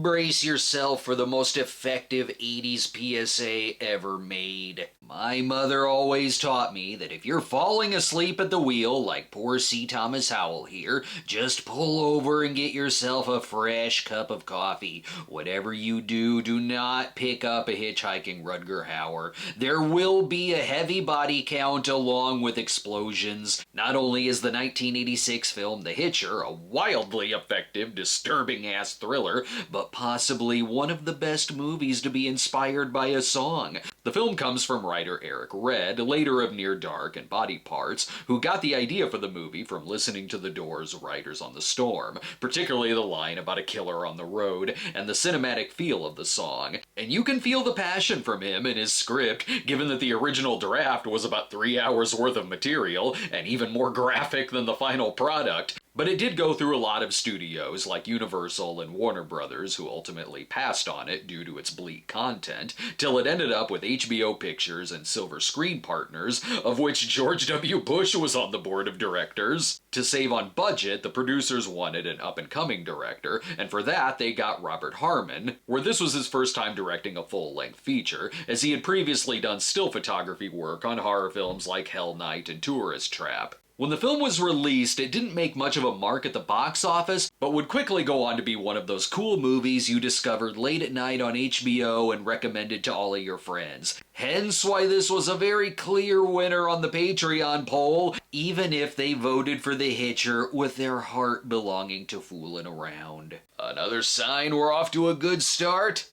brace yourself for the most effective 80s PSA ever made. My mother always taught me that if you're falling asleep at the wheel, like poor C. Thomas Howell here, just pull over and get yourself a fresh cup of coffee. Whatever you do, do not pick up a hitchhiking Rutger Hauer. There will be a heavy body count along with explosions. Not only is the 1986 film The Hitcher a wildly effective, disturbing-ass thriller, but possibly one of the best movies to be inspired by a song. The film comes from writer Eric Red, later of Near Dark and Body Parts, who got the idea for the movie from listening to The Doors' Riders on the Storm, particularly the line about a killer on the road and the cinematic feel of the song. And you can feel the passion from him in his script, given that the original draft was about 3 hours worth of material and even more graphic than the final product. But it did go through a lot of studios like Universal and Warner Brothers, who ultimately passed on it due to its bleak content, till it ended up with HBO Pictures and Silver Screen Partners, of which George W. Bush was on the board of directors. To save on budget, the producers wanted an up-and-coming director, and for that they got Robert Harmon, where this was his first time directing a full-length feature, as he had previously done still photography work on horror films like Hell Night and Tourist Trap. When the film was released, it didn't make much of a mark at the box office, but would quickly go on to be one of those cool movies you discovered late at night on HBO and recommended to all of your friends. Hence why this was a very clear winner on the Patreon poll, even if they voted for The Hitcher with their heart belonging to fooling around. Another sign we're off to a good start?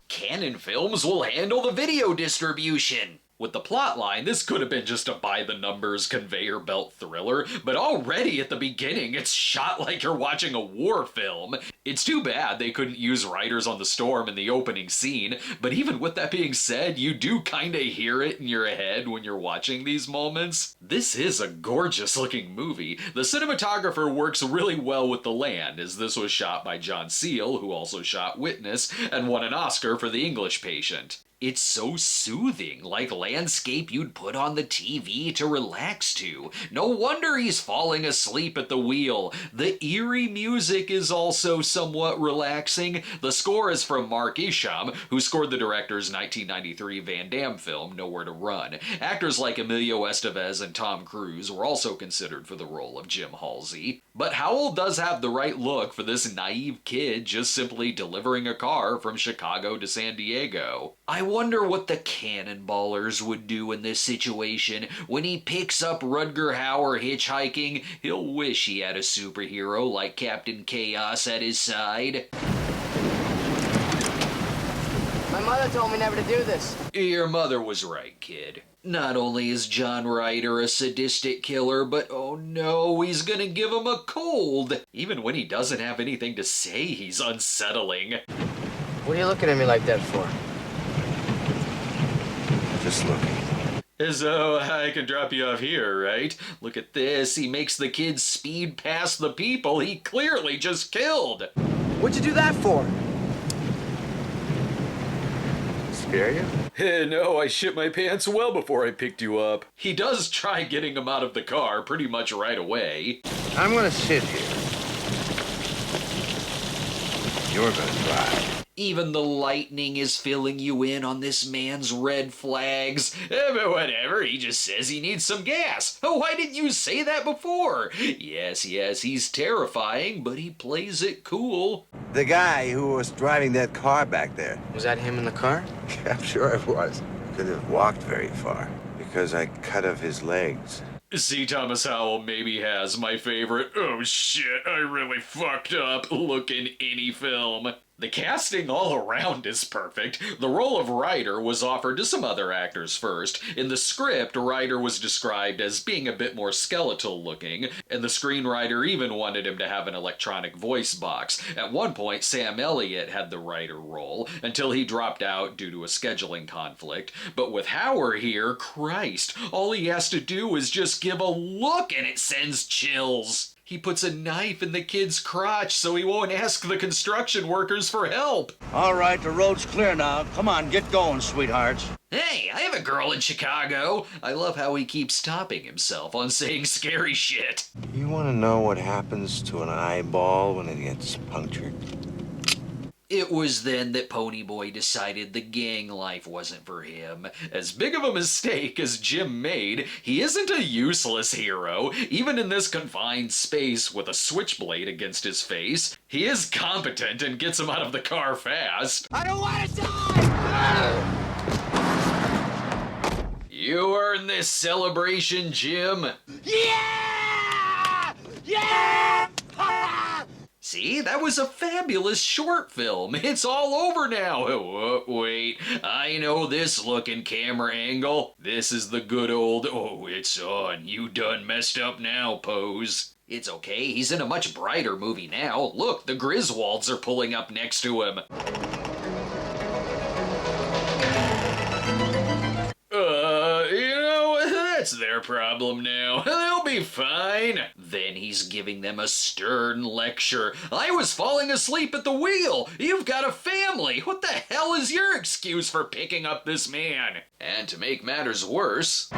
Canon Films will handle the video distribution. With the plotline, this could have been just a by-the-numbers conveyor belt thriller, but already at the beginning, it's shot like you're watching a war film. It's too bad they couldn't use Riders on the Storm in the opening scene, but even with that being said, you do kinda hear it in your head when you're watching these moments. This is a gorgeous-looking movie. The cinematographer works really well with the land, as this was shot by John Seal, who also shot Witness, and won an Oscar for The English Patient. It's so soothing, like landscape you'd put on the TV to relax to. No wonder he's falling asleep at the wheel. The eerie music is also somewhat relaxing. The score is from Mark Isham, who scored the director's 1993 Van Damme film, Nowhere to Run. Actors like Emilio Estevez and Tom Cruise were also considered for the role of Jim Halsey. But Howell does have the right look for this naive kid just simply delivering a car from Chicago to San Diego. I wonder what the Cannonballers would do in this situation. When he picks up Rutger Hauer hitchhiking, he'll wish he had a superhero like Captain Chaos at his side. My mother told me never to do this. Your mother was right, kid. Not only is John Ryder a sadistic killer, but oh no, he's gonna give him a cold. Even when he doesn't have anything to say, he's unsettling. What are you looking at me like that for? Just looking. So I can drop you off here, right? Look at this, he makes the kid speed past the people he clearly just killed. What'd you do that for? Scare you? No, I shit my pants well before I picked you up. He does try getting him out of the car pretty much right away. I'm gonna sit here. You're gonna drive. Even the lightning is filling you in on this man's red flags. But whatever, he just says he needs some gas. Why didn't you say that before? Yes, he's terrifying, but he plays it cool. The guy who was driving that car back there. Was that him in the car? I'm sure it was. Couldn't have walked very far because I cut off his legs. C. Thomas Howell maybe has my favorite, oh shit, I really fucked up look in any film. The casting all around is perfect. The role of Ryder was offered to some other actors first. In the script, Ryder was described as being a bit more skeletal looking, and the screenwriter even wanted him to have an electronic voice box. At one point, Sam Elliott had the Ryder role, until he dropped out due to a scheduling conflict. But with Hauer here, Christ, all he has to do is just give a look and it sends chills. He puts a knife in the kid's crotch so he won't ask the construction workers for help. All right, the road's clear now. Come on, get going, sweethearts. Hey, I have a girl in Chicago. I love how he keeps stopping himself on saying scary shit. You want to know what happens to an eyeball when it gets punctured? It was then that Ponyboy decided the gang life wasn't for him. As big of a mistake as Jim made, he isn't a useless hero. Even in this confined space with a switchblade against his face, he is competent and gets him out of the car fast. I don't want to die! You earned this celebration, Jim. Yeah! Yeah! See, that was a fabulous short film. It's all over now. Oh, wait, I know this looking camera angle. This is the good old, oh, it's on, you done messed up now pose. It's okay, he's in a much brighter movie now. Look, the Griswolds are pulling up next to him. That's their problem now. They'll be fine. Then he's giving them a stern lecture. I was falling asleep at the wheel. You've got a family. What the hell is your excuse for picking up this man? And to make matters worse,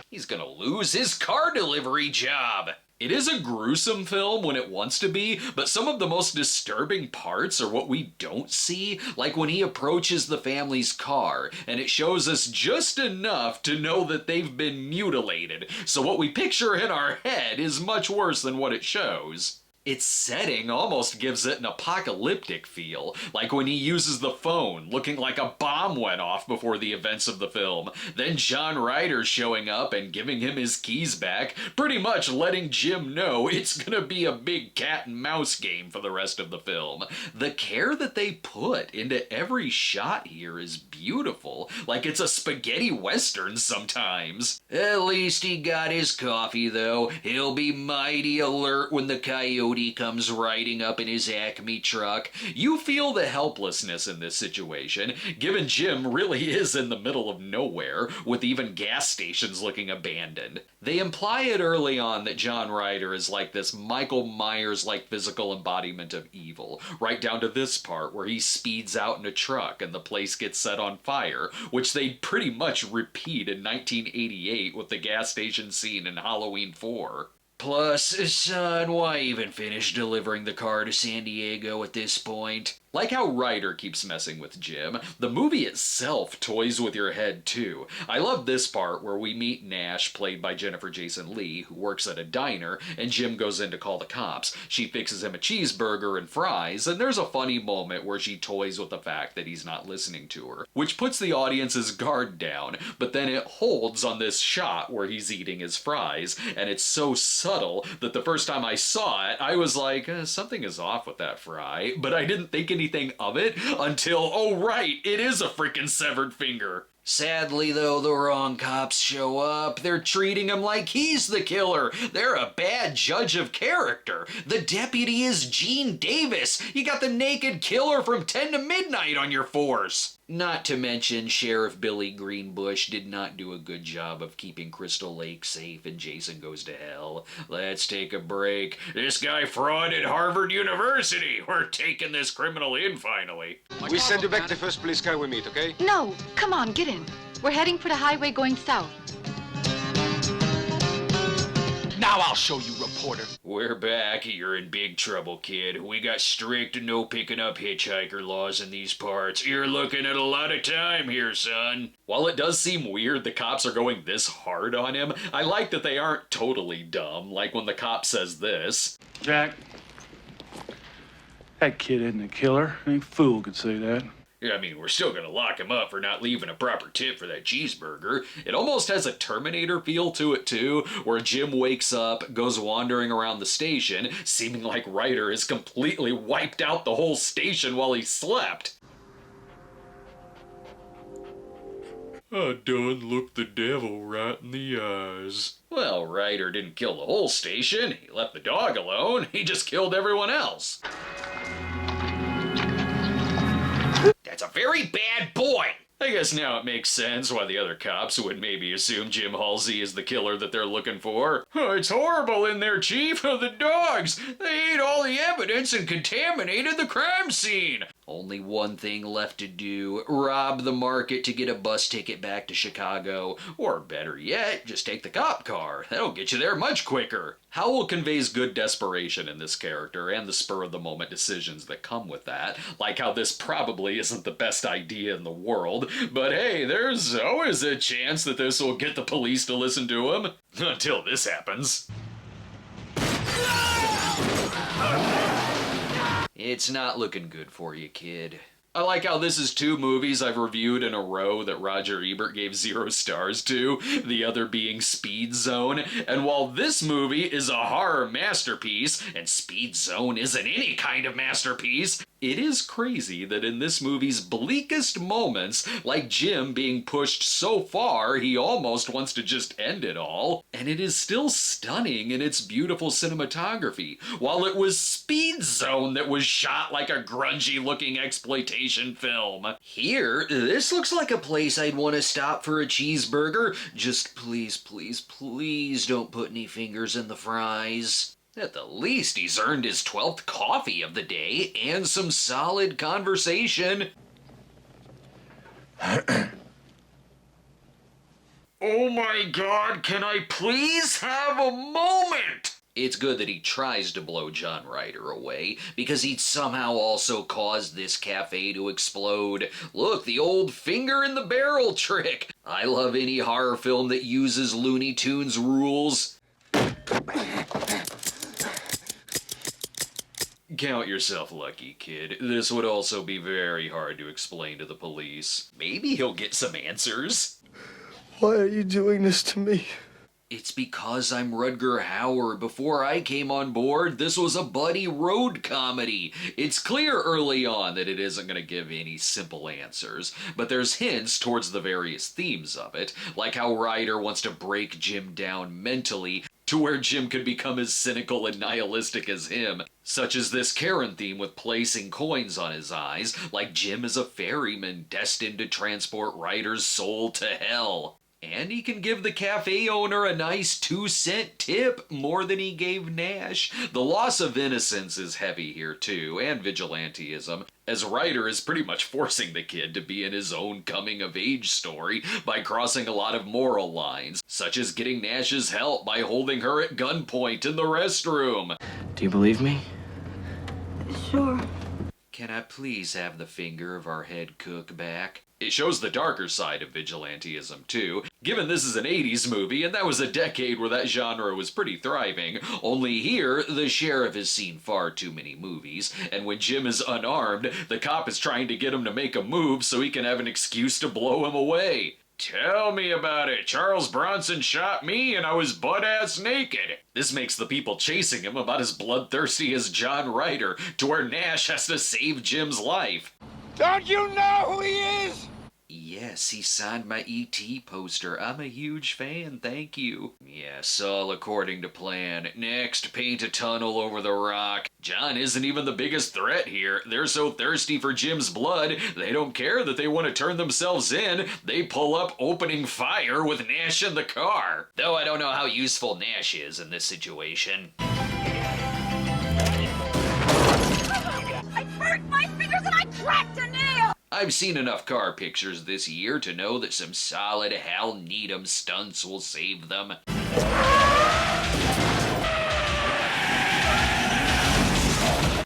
he's gonna lose his car delivery job. It is a gruesome film when it wants to be, but some of the most disturbing parts are what we don't see, like when he approaches the family's car, and it shows us just enough to know that they've been mutilated, so what we picture in our head is much worse than what it shows. Its setting almost gives it an apocalyptic feel, like when he uses the phone, looking like a bomb went off before the events of the film. Then John Ryder showing up and giving him his keys back, pretty much letting Jim know it's gonna be a big cat and mouse game for the rest of the film. The care that they put into every shot here is beautiful, like it's a spaghetti western sometimes. At least he got his coffee though. He'll be mighty alert when the coyote comes riding up in his Acme truck. You feel the helplessness in this situation, given Jim really is in the middle of nowhere, with even gas stations looking abandoned. They imply it early on that John Ryder is like this Michael Myers-like physical embodiment of evil, right down to this part where he speeds out in a truck and the place gets set on fire, which they pretty much repeat in 1988 with the gas station scene in Halloween 4. Plus, son, why even finish delivering the car to San Diego at this point? Like how Ryder keeps messing with Jim, the movie itself toys with your head too. I love this part where we meet Nash, played by Jennifer Jason Leigh, who works at a diner, and Jim goes in to call the cops. She fixes him a cheeseburger and fries, and there's a funny moment where she toys with the fact that he's not listening to her, which puts the audience's guard down, but then it holds on this shot where he's eating his fries, and it's so subtle that the first time I saw it, I was like, something is off with that fry, but I didn't think anything of it until, oh right, it is a freaking severed finger. Sadly, though, the wrong cops show up. They're treating him like he's the killer. They're a bad judge of character. The deputy is Gene Davis. You got the naked killer from 10 to midnight on your force. Not to mention, Sheriff Billy Greenbush did not do a good job of keeping Crystal Lake safe and Jason Goes to Hell. Let's take a break. This guy frauded Harvard University. We're taking this criminal in finally. We send you back the first police car we meet, okay? No, come on, get in. We're heading for the highway going south. Now I'll show you, reporter. We're back. You're in big trouble, kid. We got strict no picking up hitchhiker laws in these parts. You're looking at a lot of time here, son. While it does seem weird the cops are going this hard on him, I like that they aren't totally dumb, like when the cop says this. Jack, that kid isn't a killer. Any fool could say that. I mean, we're still gonna lock him up for not leaving a proper tip for that cheeseburger. It almost has a Terminator feel to it too, where Jim wakes up, goes wandering around the station, seeming like Ryder has completely wiped out the whole station while he slept. I done looked the devil right in the eyes. Well, Ryder didn't kill the whole station. He left the dog alone. He just killed everyone else. That's a very bad boy. I guess now it makes sense why the other cops would maybe assume Jim Halsey is the killer that they're looking for. Oh, it's horrible in there, Chief. The dogs, they ate all the evidence and contaminated the crime scene. Only one thing left to do, rob the market to get a bus ticket back to Chicago. Or better yet, just take the cop car. That'll get you there much quicker. Howell conveys good desperation in this character and the spur-of-the-moment decisions that come with that, like how this probably isn't the best idea in the world, but hey, there's always a chance that this will get the police to listen to him. Until this happens. It's not looking good for you, kid. I like how this is 2 movies I've reviewed in a row that Roger Ebert gave 0 stars to, the other being Speed Zone. And while this movie is a horror masterpiece, and Speed Zone isn't any kind of masterpiece, it is crazy that in this movie's bleakest moments, like Jim being pushed so far he almost wants to just end it all, and it is still stunning in its beautiful cinematography, while it was Speed Zone that was shot like a grungy-looking exploitation film. Here, this looks like a place I'd want to stop for a cheeseburger. Just please, please, please don't put any fingers in the fries. At the least, he's earned his 12th coffee of the day and some solid conversation. Oh my God, can I please have a moment? It's good that he tries to blow John Ryder away, because he'd somehow also caused this cafe to explode. Look, the old finger in the barrel trick. I love any horror film that uses Looney Tunes rules. Count yourself lucky, kid. This would also be very hard to explain to the police. Maybe he'll get some answers. Why are you doing this to me? It's because I'm Rutger Hauer. Before I came on board, this was a buddy road comedy. It's clear early on that it isn't going to give any simple answers, but there's hints towards the various themes of it, like how Ryder wants to break Jim down mentally to where Jim could become as cynical and nihilistic as him, such as this Karen theme with placing coins on his eyes, like Jim is a ferryman destined to transport Ryder's soul to hell. And he can give the cafe owner a nice 2-cent tip, more than he gave Nash. The loss of innocence is heavy here too, and vigilantism, as Ryder is pretty much forcing the kid to be in his own coming-of-age story by crossing a lot of moral lines, such as getting Nash's help by holding her at gunpoint in the restroom. Do you believe me? Sure. Can I please have the finger of our head cook back? It shows the darker side of vigilantism, too, given this is an 80s movie, and that was a decade where that genre was pretty thriving. Only here, the sheriff has seen far too many movies, and when Jim is unarmed, the cop is trying to get him to make a move so he can have an excuse to blow him away. Tell me about it. Charles Bronson shot me and I was butt-ass naked. This makes the people chasing him about as bloodthirsty as John Ryder, to where Nash has to save Jim's life. Don't you know who he is? Yes, he signed my E.T. poster. I'm a huge fan, thank you. Yes, all according to plan. Next, paint a tunnel over the rock. John isn't even the biggest threat here. They're so thirsty for Jim's blood, they don't care that they want to turn themselves in. They pull up opening fire with Nash in the car. Though I don't know how useful Nash is in this situation. I burnt my fingers and I cracked a nail! I've seen enough car pictures this year to know that some solid Hal Needham stunts will save them.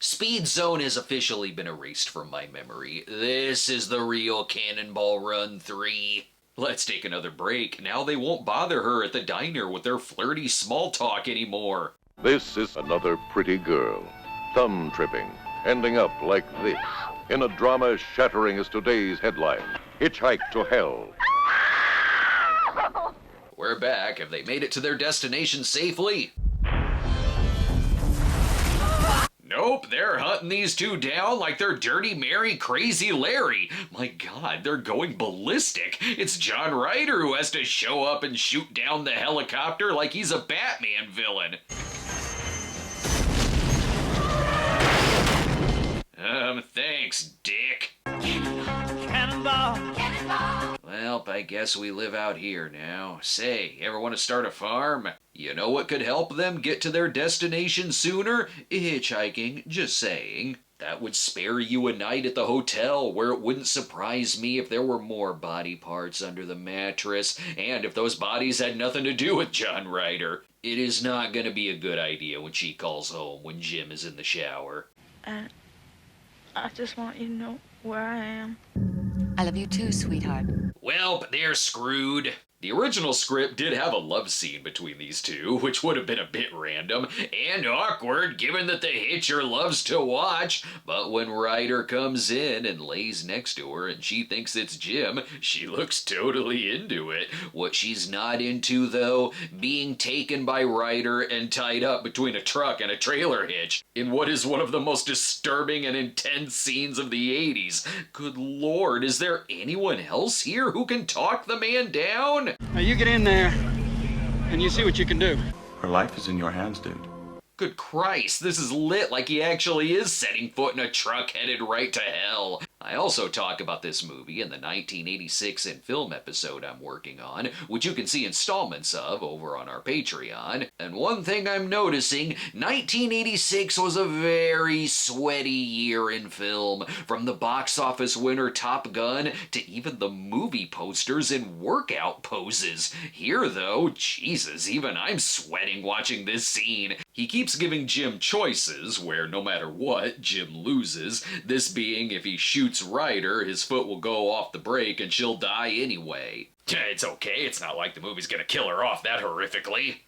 Speed Zone has officially been erased from my memory. This is the real Cannonball Run 3. Let's take another break. Now they won't bother her at the diner with their flirty small talk anymore. This is another pretty girl, thumb tripping, ending up like this, in a drama as shattering as today's headline, Hitchhike to Hell. We're back. Have they made it to their destination safely? Nope, they're hunting these two down like they're Dirty Mary, Crazy Larry. My God, they're going ballistic. It's John Ryder who has to show up and shoot down the helicopter like he's a Batman villain. Thanks, Dick. Cannonball! Well, I guess we live out here now. Say, ever want to start a farm? You know what could help them get to their destination sooner? Hitchhiking, just saying. That would spare you a night at the hotel, where it wouldn't surprise me if there were more body parts under the mattress, and if those bodies had nothing to do with John Ryder. It is not going to be a good idea when she calls home when Jim is in the shower. And I just want you to know where I am. I love you too, sweetheart. Well, they're screwed. The original script did have a love scene between these two, which would have been a bit random and awkward given that the Hitcher loves to watch. But when Ryder comes in and lays next to her and she thinks it's Jim, she looks totally into it. What she's not into, though, being taken by Ryder and tied up between a truck and a trailer hitch in what is one of the most disturbing and intense scenes of the 80s. Good Lord, is there anyone else here who can talk the man down? Now you get in there, and you see what you can do. Her life is in your hands, dude. Good Christ, this is lit like he actually is setting foot in a truck headed right to hell. I also talk about this movie in the 1986 in film episode I'm working on, which you can see installments of over on our Patreon. And one thing I'm noticing, 1986 was a very sweaty year in film. From the box office winner Top Gun to even the movie posters in workout poses. Here though, Jesus, even I'm sweating watching this scene. He keeps giving Jim choices where no matter what, Jim loses. This being if he shoots Ryder, his foot will go off the brake and she'll die anyway. It's okay, it's not like the movie's gonna kill her off that horrifically.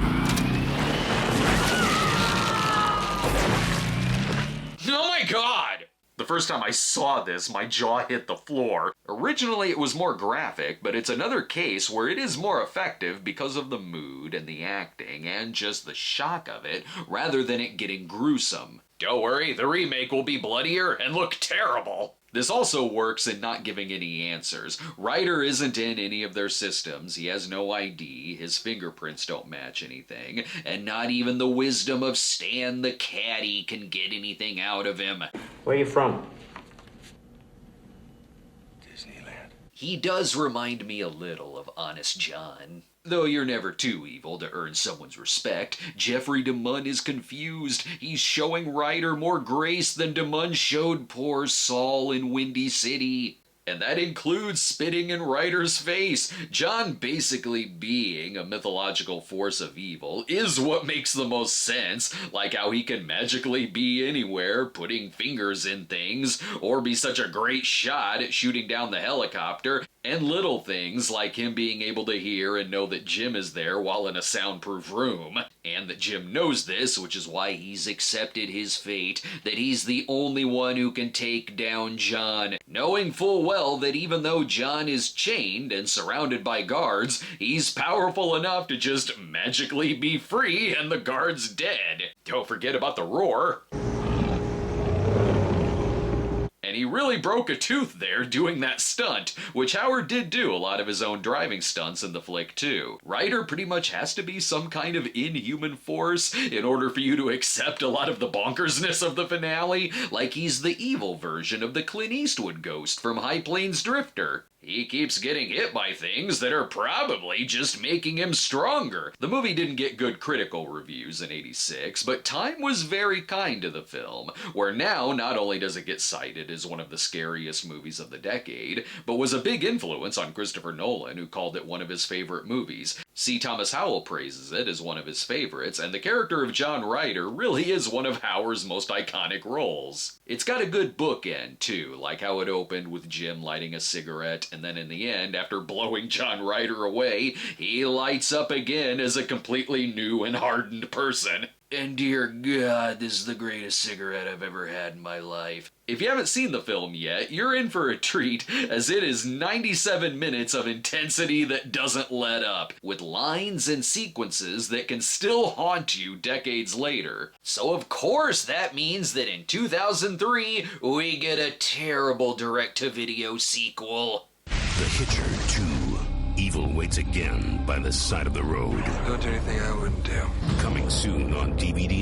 Oh my god! The first time I saw this, my jaw hit the floor. Originally it was more graphic, but it's another case where it is more effective because of the mood and the acting and just the shock of it, rather than it getting gruesome. Don't worry, the remake will be bloodier and look terrible. This also works in not giving any answers. Ryder isn't in any of their systems, he has no ID, his fingerprints don't match anything, and not even the wisdom of Stan the caddy can get anything out of him. Where are you from? Disneyland. He does remind me a little of Honest John. Though you're never too evil to earn someone's respect, Jeffrey DeMunn is confused. He's showing Ryder more grace than DeMunn showed poor Saul in Windy City. And that includes spitting in Ryder's face. John basically being a mythological force of evil is what makes the most sense, like how he can magically be anywhere, putting fingers in things, or be such a great shot at shooting down the helicopter, and little things like him being able to hear and know that Jim is there while in a soundproof room. And that Jim knows this, which is why he's accepted his fate, that he's the only one who can take down John, knowing full well that even though John is chained and surrounded by guards, he's powerful enough to just magically be free and the guard's dead. Don't forget about the roar. And he really broke a tooth there doing that stunt, which Howard did do a lot of his own driving stunts in the flick too. Ryder pretty much has to be some kind of inhuman force in order for you to accept a lot of the bonkersness of the finale, like he's the evil version of the Clint Eastwood ghost from High Plains Drifter. He keeps getting hit by things that are probably just making him stronger. The movie didn't get good critical reviews in '86, but Time was very kind to the film, where now not only does it get cited as one of the scariest movies of the decade, but was a big influence on Christopher Nolan, who called it one of his favorite movies. C. Thomas Howell praises it as one of his favorites, and the character of John Ryder really is one of Howard's most iconic roles. It's got a good bookend, too, like how it opened with Jim lighting a cigarette, and then in the end, after blowing John Ryder away, he lights up again as a completely new and hardened person. And dear God, this is the greatest cigarette I've ever had in my life. If you haven't seen the film yet, you're in for a treat, as it is 97 minutes of intensity that doesn't let up, with lines and sequences that can still haunt you decades later. So of course that means that in 2003, we get a terrible direct-to-video sequel. The Hitcher 2. Evil waits again by the side of the road. Don't do anything I wouldn't do. Coming soon on DVD